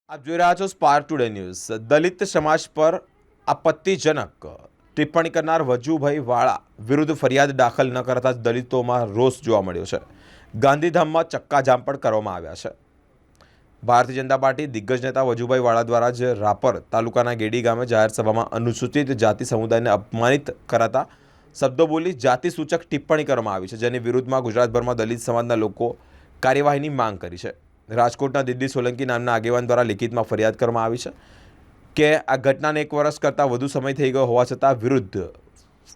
આપ જોઈ રહ્યા છો સ્પાર્ક ટુડે ન્યૂઝ। દલિત સમાજ પર આપત્તિજનક ટિપ્પણી કરનાર વજુભાઈ વાળા વિરુદ્ધ ફરિયાદ દાખલ ન કરતા જ દલિતોમાં રોષ જોવા મળ્યો છે। ગાંધીધામમાં ચક્કાજામ પણ કરવામાં આવ્યા છે। ભારતીય જનતા પાર્ટી દિગ્ગજ નેતા વજુભાઈ વાળા દ્વારા જ રાપર તાલુકાના ગેડી ગામે જાહેર સભામાં અનુસૂચિત જાતિ સમુદાયને અપમાનિત કરાતા શબ્દો બોલી જાતિ સૂચક ટિપ્પણી કરવામાં આવી છે, જેની વિરુદ્ધમાં ગુજરાતભરમાં દલિત સમાજના લોકો કાર્યવાહીની માંગ કરી છે। રાજકોટના દિદ્દી સોલંકી નામના આગેવાન દ્વારા લિખિતમાં ફરિયાદ કરવામાં આવી છે કે આ ઘટનાને 1 વર્ષ કરતાં વધુ સમય થઈ ગયો હોવા છતાં વિરુદ્ધ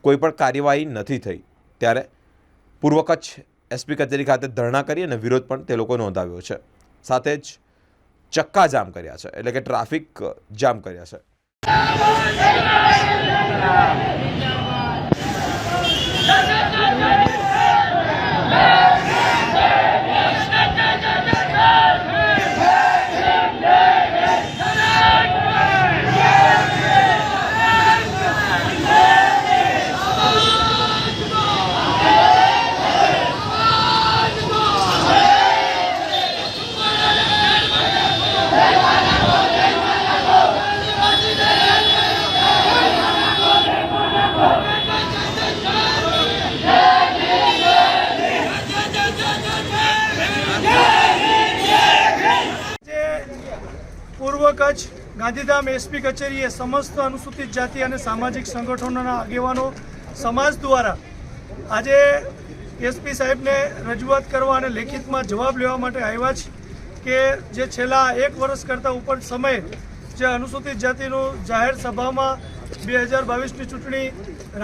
કોઈ પણ કાર્યવાહી નથી થઈ, ત્યારે પૂર્વ કચ્છ એસપી કચેરી ખાતે ધરણા કરી અને વિરોધ પણ તે લોકો નોંધાવ્યો છે। સાથે જ ચક્કા જામ કર્યા છે, એટલે કે ટ્રાફિક જામ કર્યા છે। પૂર્વ કચ્છ ગાંધીધામ એસપી કચેરીએ સમસ્ત અનુસૂચિત જાતિ અને સામાજિક સંગઠનોના આગેવાનો સમાજ દ્વારા આજે એસપી સાહેબને રજૂઆત કરવા અને લેખિતમાં જવાબ લેવા માટે આવ્યા છે કે જે છેલ્લા 1 વર્ષ કરતાં ઉપર સમયે જે અનુસૂચિત જાતિનું જાહેર સભામાં 2022ની ચૂંટણી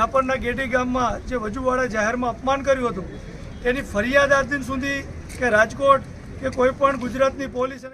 રાપરના ગેડી ગામમાં જે વજુવાળા જાહેરમાં અપમાન કર્યું હતું, એની ફરિયાદ આજ દિન સુધી કે રાજકોટ કે કોઈ પણ ગુજરાતની પોલીસ